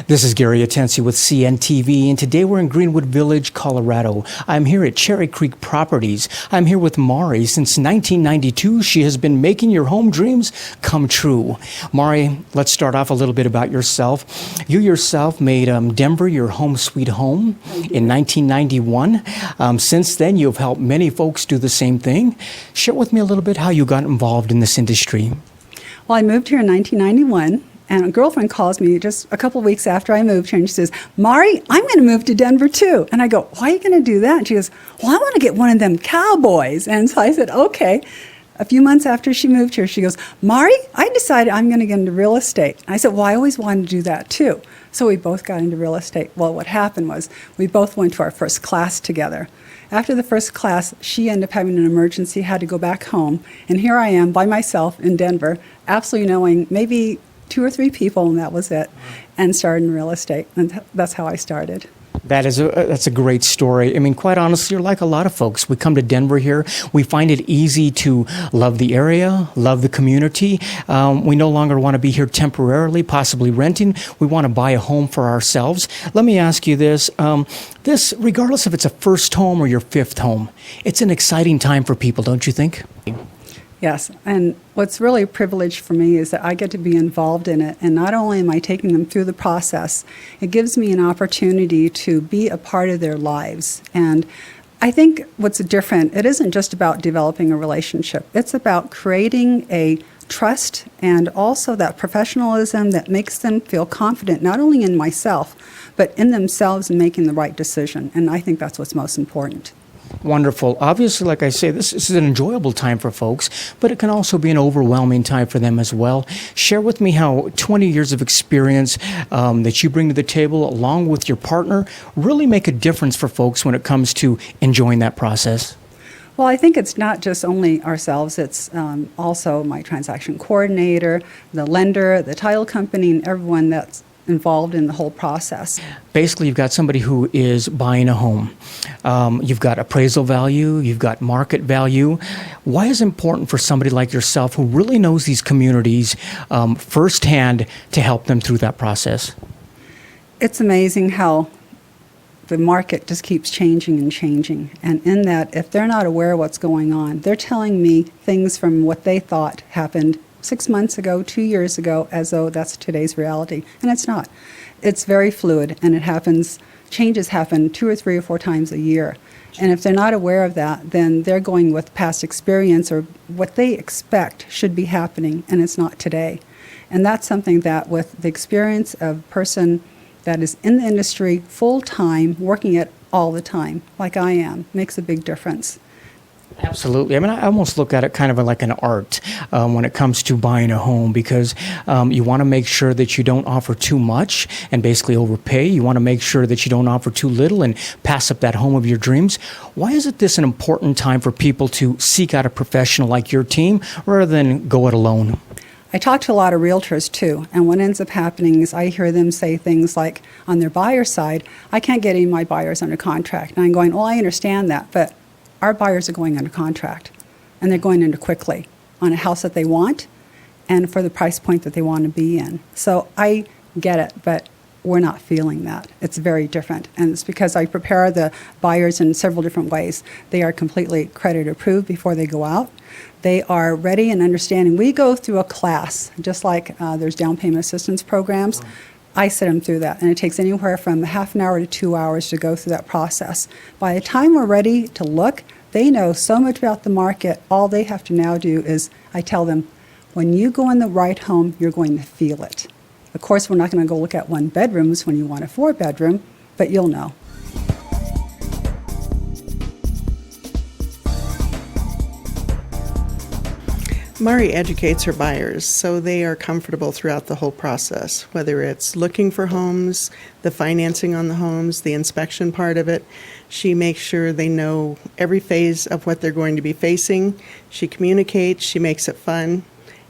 This is Gary Atensi with CNTV, and today we're in Greenwood Village, Colorado. I'm here at Cherry Creek Properties. I'm here with Mari. Since 1992, she has been making your home dreams come true. Mari, let's start off a little bit about yourself. You yourself made Denver your home sweet home in 1991. Since then, you've helped many folks do the same thing. Share with me a little bit how you got involved in this industry. Well, I moved here in 1991. And a girlfriend calls me just a couple of weeks after I moved here, and she says, Mari, I'm going to move to Denver too. And I go, why are you going to do that? And she goes, well, I want to get one of them cowboys. And so I said, okay. A few months after she moved here, she goes, Mari, I decided I'm going to get into real estate. And I said, well, I always wanted to do that too. So we both got into real estate. Well, what happened was we both went to our first class together. After the first class, she ended up having an emergency, had to go back home. And here I am by myself in Denver, absolutely knowing maybe 2 or 3 people, and that was it, and started in real estate. And that's how I started. That's a great story. I mean, quite honestly, you're like a lot of folks. We come to Denver here. We find it easy to love the area, love the community. We no longer want to be here temporarily, possibly renting. We want to buy a home for ourselves. Let me ask you this. Regardless if it's a first home or your 5th home, it's an exciting time for people, don't you think? Yes, and what's really a privilege for me is that I get to be involved in it, and not only am I taking them through the process, it gives me an opportunity to be a part of their lives. And I think what's different, it isn't just about developing a relationship, it's about creating a trust and also that professionalism that makes them feel confident, not only in myself, but in themselves and making the right decision. And I think that's what's most important. Wonderful. Obviously, like I say, this is an enjoyable time for folks, but it can also be an overwhelming time for them as well. Share with me how 20 years of experience that you bring to the table along with your partner really make a difference for folks when it comes to enjoying that process. Well, I think it's not just only ourselves, it's also my transaction coordinator, the lender, the title company, and everyone that's involved in the whole process. Basically, you've got somebody who is buying a home. You've got appraisal value, you've got market value. Why is it important for somebody like yourself who really knows these communities firsthand to help them through that process? It's amazing how the market just keeps changing and changing. And in that, if they're not aware of what's going on, they're telling me things from what they thought happened 6 months ago, 2 years ago, as though that's today's reality. And it's not. It's very fluid, and it happens, changes happen 2 or 3 or 4 times a year. And if they're not aware of that, then they're going with past experience or what they expect should be happening, and it's not today. And that's something that with the experience of a person that is in the industry full-time, working it all the time, like I am, makes a big difference. Absolutely. I mean, I almost look at it kind of like an art when it comes to buying a home, because you want to make sure that you don't offer too much and basically overpay. You want to make sure that you don't offer too little and pass up that home of your dreams. Why is this an important time for people to seek out a professional like your team rather than go it alone? I talk to a lot of realtors too, and what ends up happening is I hear them say things like, on their buyer side, I can't get any of my buyers under contract. And I'm going, well, I understand that, but our buyers are going under contract, and they're going under quickly on a house that they want and for the price point that they want to be in. So I get it, but we're not feeling that. It's very different, and it's because I prepare the buyers in several different ways. They are completely credit approved before they go out. They are ready and understanding. We go through a class, just like there's down payment assistance programs. I sit them through that, and it takes anywhere from half an hour to 2 hours to go through that process. By the time we're ready to look, they know so much about the market. All they have to now do is, I tell them, when you go in the right home, you're going to feel it. Of course, we're not going to go look at 1 bedrooms when you want a 4-bedroom, but you'll know. Mari educates her buyers so they are comfortable throughout the whole process, whether it's looking for homes, the financing on the homes, the inspection part of it. She makes sure they know every phase of what they're going to be facing. She communicates, she makes it fun,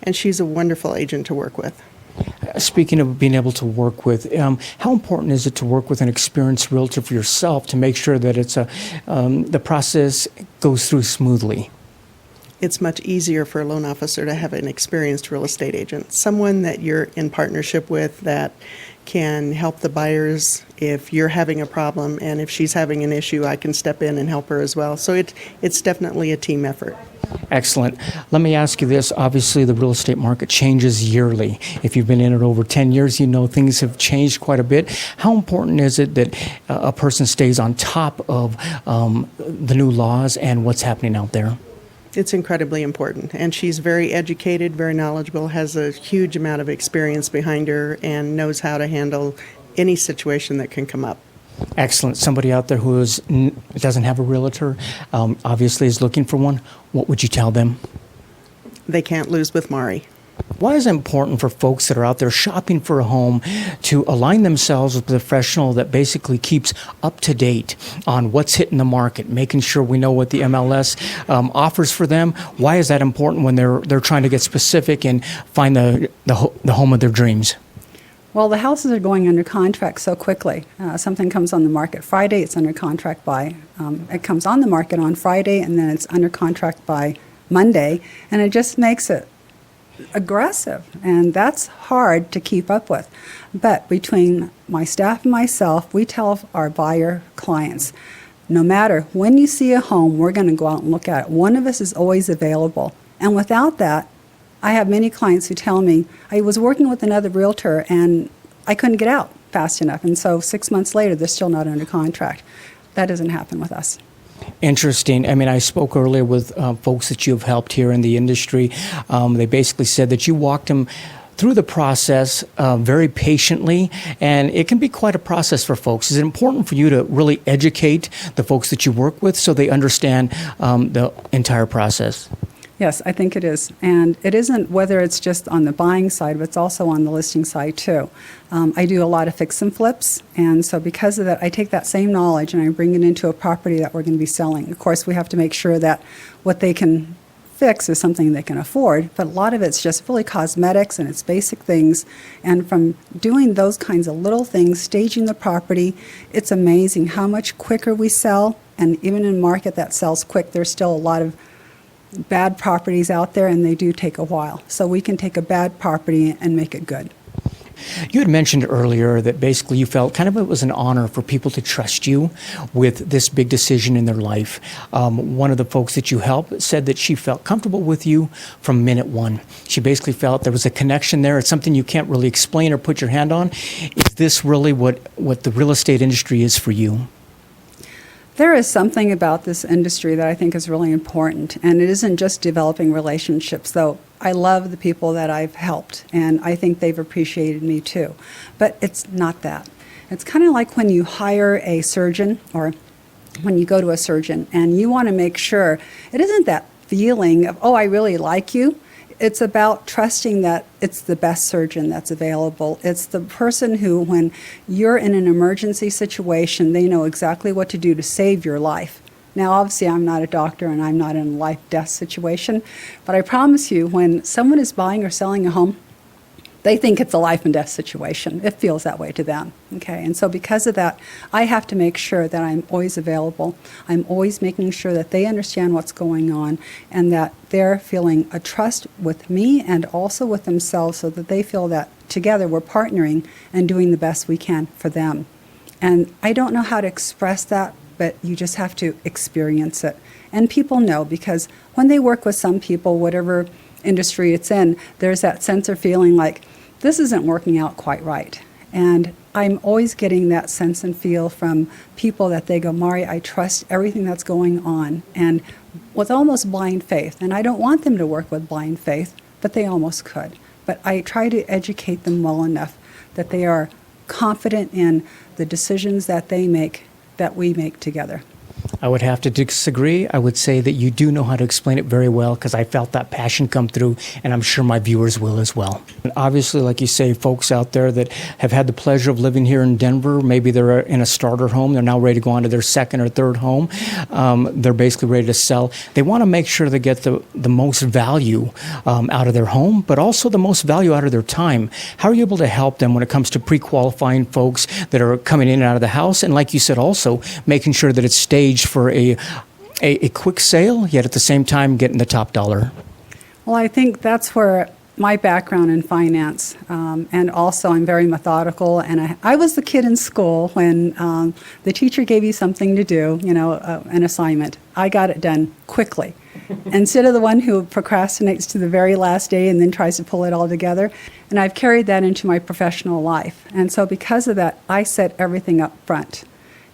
and she's a wonderful agent to work with. Speaking of being able to work with, how important is it to work with an experienced realtor for yourself to make sure that the process goes through smoothly? it's much easier for a loan officer to have an experienced real estate agent, someone that you're in partnership with that can help the buyers if you're having a problem, and if she's having an issue, I can step in and help her as well. So it's definitely a team effort. Excellent. Let me ask you this. Obviously, the real estate market changes yearly. If you've been in it over 10 years, you know things have changed quite a bit. How important is it that a person stays on top of the new laws and what's happening out there? It's incredibly important, and she's very educated, very knowledgeable, has a huge amount of experience behind her, and knows how to handle any situation that can come up. Excellent. Somebody out there who doesn't have a realtor, obviously is looking for one. What would you tell them? They can't lose with Mari. Why is it important for folks that are out there shopping for a home to align themselves with a professional that basically keeps up to date on what's hitting the market, making sure we know what the MLS offers for them? Why is that important when they're trying to get specific and find the home of their dreams? Well, the houses are going under contract so quickly. Something comes on the market Friday, it's under contract by, it comes on the market on Friday, and then it's under contract by Monday, and it just makes it aggressive, and that's hard to keep up with. But between my staff and myself, we tell our buyer clients, no matter when you see a home, we're going to go out and look at it. One of us is always available. And without that, I have many clients who tell me, I was working with another realtor and I couldn't get out fast enough. And so 6 months later, they're still not under contract. That doesn't happen with us. Interesting. I mean, I spoke earlier with folks that you've helped here in the industry. They basically said that you walked them through the process very patiently, and it can be quite a process for folks. Is it important for you to really educate the folks that you work with so they understand the entire process? Yes, I think it is. And it isn't whether it's just on the buying side, but it's also on the listing side too. I do a lot of fix and flips, and so because of that, I take that same knowledge and I bring it into a property that we're going to be selling. Of course, we have to make sure that what they can fix is something they can afford, but a lot of it's just really cosmetics and it's basic things. And from doing those kinds of little things, staging the property, it's amazing how much quicker we sell. And even in a market that sells quick, there's still a lot of bad properties out there, and they do take a while. So we can take a bad property and make it good. You had mentioned earlier that basically you felt kind of it was an honor for people to trust you with this big decision in their life. One of the folks that you helped said that she felt comfortable with you from minute one. She basically felt there was a connection there. It's something you can't really explain or put your hand on. Is this really what the real estate industry is for you? There is something about this industry that I think is really important, and it isn't just developing relationships, though I love the people that I've helped, and I think they've appreciated me too. But it's not that. It's kind of like when you hire a surgeon or when you go to a surgeon and you want to make sure, it isn't that feeling of, oh, I really like you. It's about trusting that it's the best surgeon that's available. It's the person who, when you're in an emergency situation, they know exactly what to do to save your life. Now, obviously, I'm not a doctor and I'm not in a life-death situation, but I promise you, when someone is buying or selling a home, they think it's a life and death situation. It feels that way to them, okay? And so because of that, I have to make sure that I'm always available. I'm always making sure that they understand what's going on and that they're feeling a trust with me and also with themselves so that they feel that together we're partnering and doing the best we can for them. And I don't know how to express that, but you just have to experience it. And people know, because when they work with some people, whatever industry it's in, there's that sense of feeling like, this isn't working out quite right. And I'm always getting that sense and feel from people that they go, Mari, I trust everything that's going on. And with almost blind faith, and I don't want them to work with blind faith, but they almost could. But I try to educate them well enough that they are confident in the decisions that they make, that we make together. I would have to disagree. I would say that you do know how to explain it very well because I felt that passion come through, and I'm sure my viewers will as well. And obviously, like you say, folks out there that have had the pleasure of living here in Denver, maybe they're in a starter home, they're now ready to go on to their second or third home, they're basically ready to sell. They want to make sure they get the most value out of their home, but also the most value out of their time. How are you able to help them when it comes to pre-qualifying folks that are coming in and out of the house? And like you said, also making sure that it's staged for a a quick sale, yet at the same time getting the top dollar? Well, I think that's where my background in finance, and also I'm very methodical. And I was the kid in school when the teacher gave you something to do, an assignment. I got it done quickly. Instead of the one who procrastinates to the very last day and then tries to pull it all together. And I've carried that into my professional life. And so because of that, I set everything up front.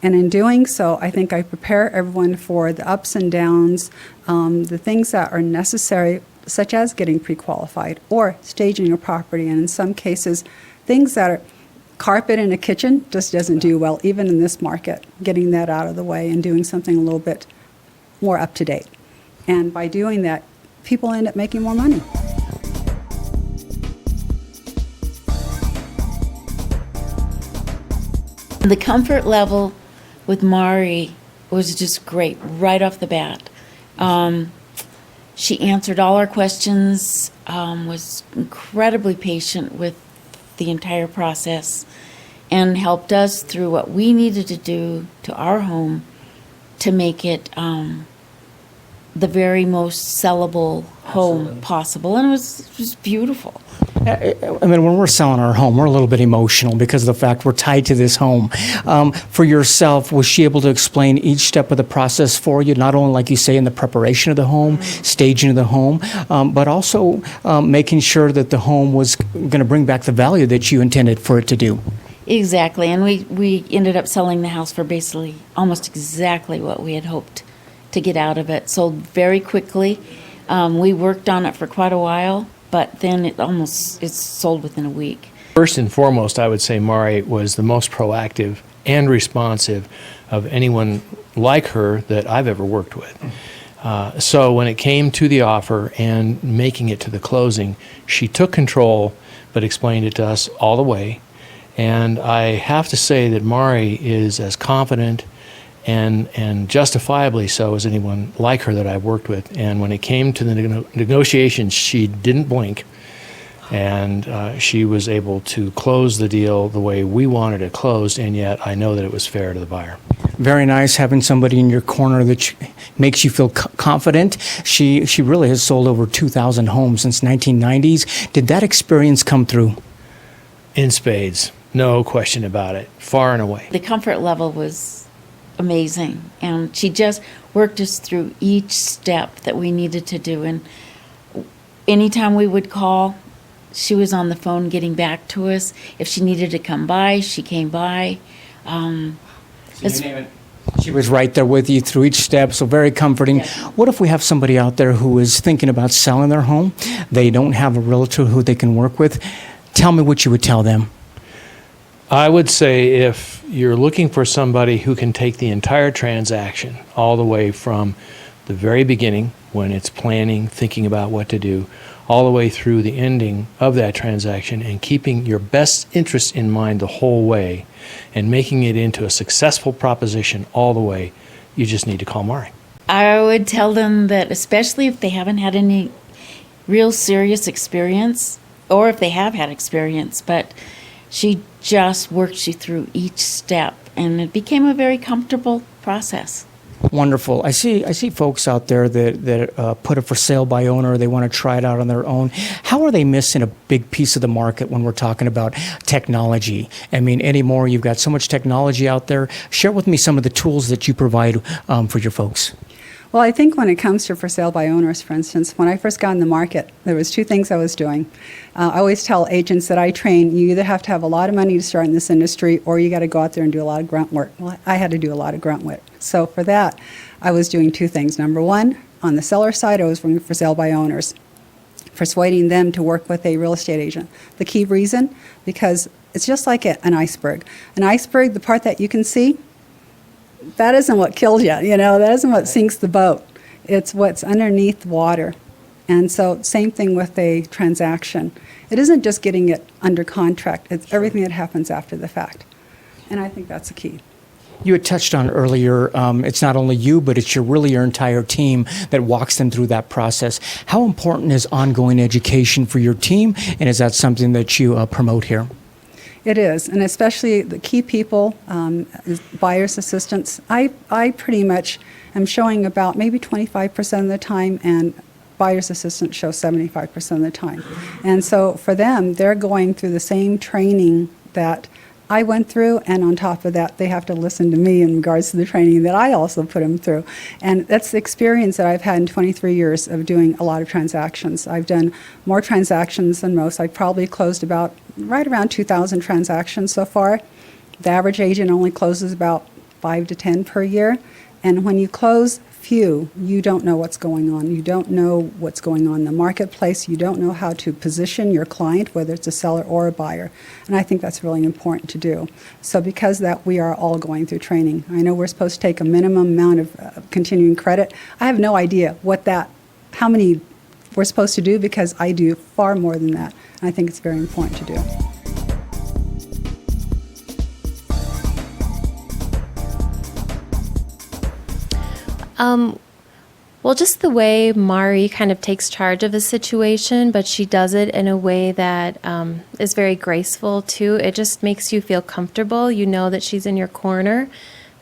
And in doing so, I think I prepare everyone for the ups and downs, the things that are necessary, such as getting pre-qualified or staging a property. And in some cases, things that are carpet in a kitchen just doesn't do well, even in this market, getting that out of the way and doing something a little bit more up to date. And by doing that, people end up making more money. The comfort level with Mari was just great right off the bat. She answered all our questions, was incredibly patient with the entire process, and helped us through what we needed to do to our home to make it the very most sellable home possible. And it was beautiful. I mean, when we're selling our home, we're a little bit emotional because of the fact we're tied to this home. For yourself, was she able to explain each step of the process for you, not only, like you say, in the preparation of the home, staging of the home, but also making sure that the home was going to bring back the value that you intended for it to do? Exactly. And we ended up selling the house for basically almost exactly what we had hoped to get out of it. Sold very quickly. We worked on it for quite a while, but then it's sold within a week. First and foremost, I would say Mari was the most proactive and responsive of anyone like her that I've ever worked with. So when it came to the offer and making it to the closing, she took control but explained it to us all the way. And I have to say that Mari is as confident and justifiably so as anyone like her that I've worked with. And when it came to the negotiations, she didn't blink, and she was able to close the deal the way we wanted it closed, and yet I know that it was fair to the buyer. Very nice having somebody in your corner that makes you feel confident. She really has sold over 2,000 homes since 1990s. Did that experience come through? In spades, no question about it, far and away. The comfort level was amazing, and she just worked us through each step that we needed to do. And anytime we would call, she was on the phone getting back to us. If she needed to come by, she came by. She was right there with you through each step, so very comforting. What if we have somebody out there who is thinking about selling their home? They don't have a realtor who they can work with. Tell me what you would tell them. I would say if you're looking for somebody who can take the entire transaction all the way from the very beginning, when it's planning, thinking about what to do, all the way through the ending of that transaction and keeping your best interest in mind the whole way and making it into a successful proposition all the way, you just need to call Mari. I would tell them that, especially if they haven't had any real serious experience, or if they have had experience, but she just works you through each step, and it became a very comfortable process. Wonderful. I see folks out there that put it for sale by owner. They want to try it out on their own. How are they missing a big piece of the market when we're talking about technology? I mean, anymore, you've got so much technology out there. Share with me some of the tools that you provide for your folks. Well, I think when it comes to for sale by owners, for instance, when I first got in the market, there was two things I was doing. I always tell agents that I train, you either have to have a lot of money to start in this industry, or you got to go out there and do a lot of grunt work. Well, I had to do a lot of grunt work. So for that, I was doing two things. Number one, on the seller side, I was working for sale by owners, persuading them to work with a real estate agent. The key reason, because it's just like an iceberg. An iceberg, the part that you can see, that isn't what kills you, that isn't what sinks the boat. It's what's underneath water. And so same thing with a transaction. It isn't just getting it under contract, it's everything that happens after the fact. And I think that's the key. You had touched on earlier, it's not only you, but it's your entire team that walks them through that process. How important is ongoing education for your team, and is that something that you promote here? It is, and especially the key people, is buyer's assistants. I pretty much am showing about maybe 25% of the time, and buyer's assistants show 75% of the time. And so for them, they're going through the same training that I went through, and on top of that, they have to listen to me in regards to the training that I also put them through. And that's the experience that I've had in 23 years of doing a lot of transactions. I've done more transactions than most. I've probably closed about right around 2,000 transactions so far. The average agent only closes about 5 to 10 per year. And when you close few, you don't know what's going on. You don't know what's going on in the marketplace. You don't know how to position your client, whether it's a seller or a buyer. And I think that's really important to do. So because of that, we are all going through training. I know we're supposed to take a minimum amount of continuing credit. I have no idea how many we're supposed to do, because I do far more than that. And I think it's very important to do. Well, just the way Mari kind of takes charge of a situation, but she does it in a way that is very graceful too. It just makes you feel comfortable. You know that she's in your corner.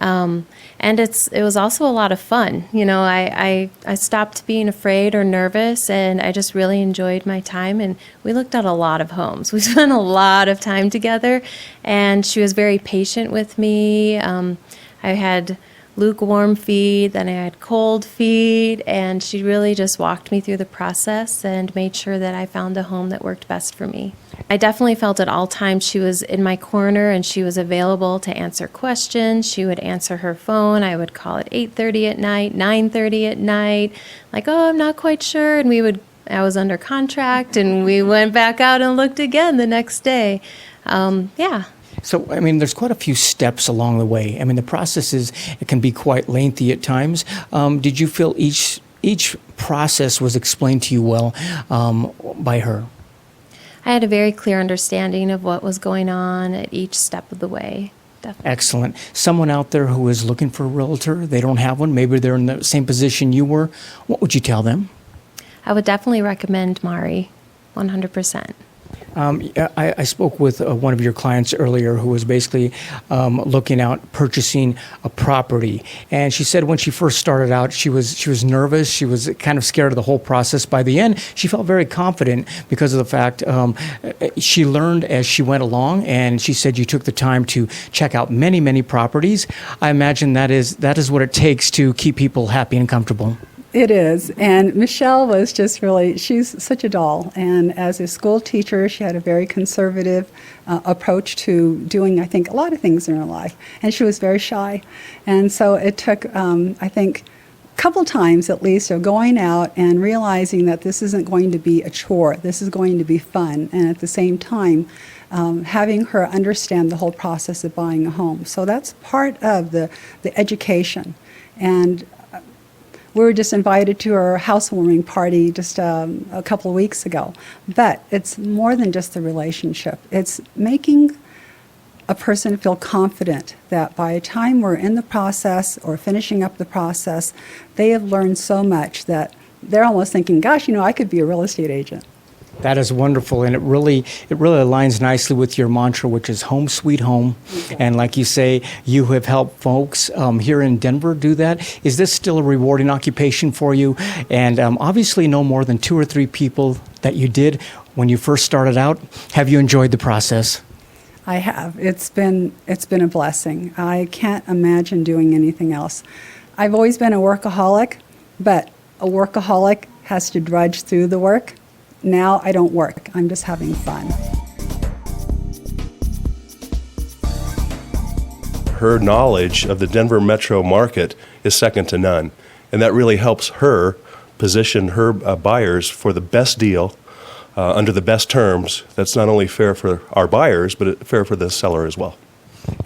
And it was also a lot of fun. You know, I stopped being afraid or nervous, and I just really enjoyed my time. And we looked at a lot of homes. We spent a lot of time together, and she was very patient with me. I had lukewarm feed, then I had cold feed, and she really just walked me through the process and made sure that I found a home that worked best for me. I definitely felt at all times she was in my corner and she was available to answer questions. She would answer her phone. I would call at 8:30 at night, 9:30 at night, like, oh, I'm not quite sure. And I was under contract, and we went back out and looked again the next day. Yeah. So, I mean, there's quite a few steps along the way. I mean, the process it can be quite lengthy at times. Did you feel each process was explained to you well by her? I had a very clear understanding of what was going on at each step of the way. Definitely. Excellent. Someone out there who is looking for a realtor, they don't have one, maybe they're in the same position you were, what would you tell them? I would definitely recommend Mari, 100%. I spoke with one of your clients earlier who was basically looking out purchasing a property, and she said when she first started out, she was nervous. She was kind of scared of the whole process. By the end, she felt very confident because of the fact she learned as she went along, and she said you took the time to check out many properties. I imagine that is what it takes to keep people happy and comfortable. It is. And Michelle was just she's such a doll. And as a school teacher, she had a very conservative approach to doing, I think, a lot of things in her life. And she was very shy. And so it took, I think, a couple times at least of going out and realizing that this isn't going to be a chore. This is going to be fun. And at the same time, having her understand the whole process of buying a home. So that's part of the education. And we were just invited to her housewarming party just a couple of weeks ago. But it's more than just the relationship. It's making a person feel confident that by the time we're in the process or finishing up the process, they have learned so much that they're almost thinking, gosh, I could be a real estate agent. That is wonderful, and it really aligns nicely with your mantra, which is home sweet home. Okay. And like you say, you have helped folks here in Denver do that. Is this still a rewarding occupation for you? And obviously, no more than 2 or 3 people that you did when you first started out. Have you enjoyed the process? I have. It's been a blessing. I can't imagine doing anything else. I've always been a workaholic, but a workaholic has to drudge through the work. Now I don't work. I'm just having fun. Her knowledge of the Denver metro market is second to none, and that really helps her position her buyers for the best deal under the best terms. That's not only fair for our buyers, but fair for the seller as well.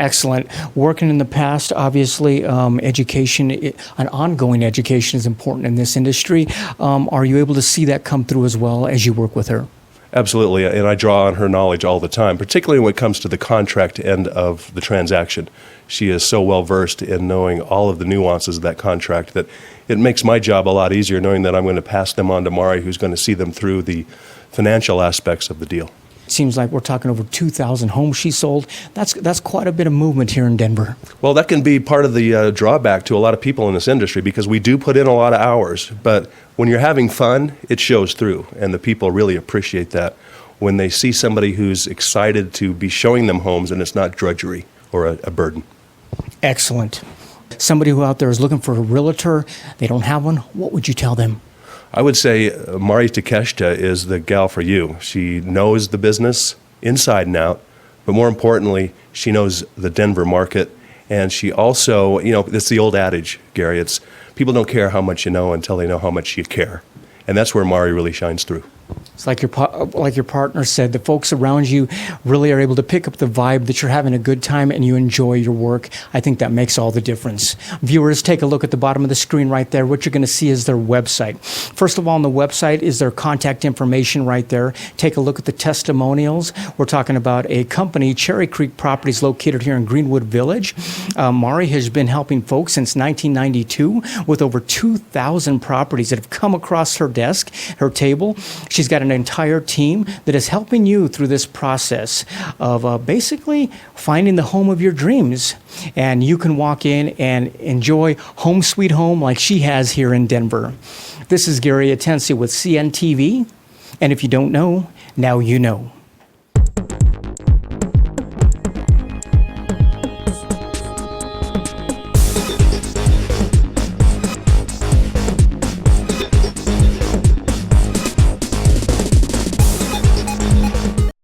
Excellent. Working in the past, obviously, education, an ongoing education is important in this industry. Are you able to see that come through as well as you work with her? Absolutely, and I draw on her knowledge all the time, particularly when it comes to the contract end of the transaction. She is so well versed in knowing all of the nuances of that contract that it makes my job a lot easier knowing that I'm going to pass them on to Mari, who's going to see them through the financial aspects of the deal. Seems like we're talking over 2,000 homes she sold. That's quite a bit of movement here in Denver. Well, that can be part of the drawback to a lot of people in this industry because we do put in a lot of hours. But when you're having fun, it shows through, and the people really appreciate that when they see somebody who's excited to be showing them homes and it's not drudgery or a burden. Excellent. Somebody who out there is looking for a realtor, they don't have one, what would you tell them? I would say Mari Takeshita is the gal for you. She knows the business inside and out, but more importantly, she knows the Denver market. And she also, it's the old adage, Gary, it's people don't care how much you know until they know how much you care. And that's where Mari really shines through. It's like your partner said, the folks around you really are able to pick up the vibe that you're having a good time and you enjoy your work. I think that makes all the difference. Viewers, take a look at the bottom of the screen right there. What you're going to see is their website. First of all, on the website is their contact information right there. Take a look at the testimonials. We're talking about a company, Cherry Creek Properties, located here in Greenwood Village. Mari has been helping folks since 1992 with over 2,000 properties that have come across her desk, her table. She's got an entire team that is helping you through this process of basically finding the home of your dreams. And you can walk in and enjoy home sweet home like she has here in Denver. This is Gary Atensi with CNTV. And if you don't know, now you know.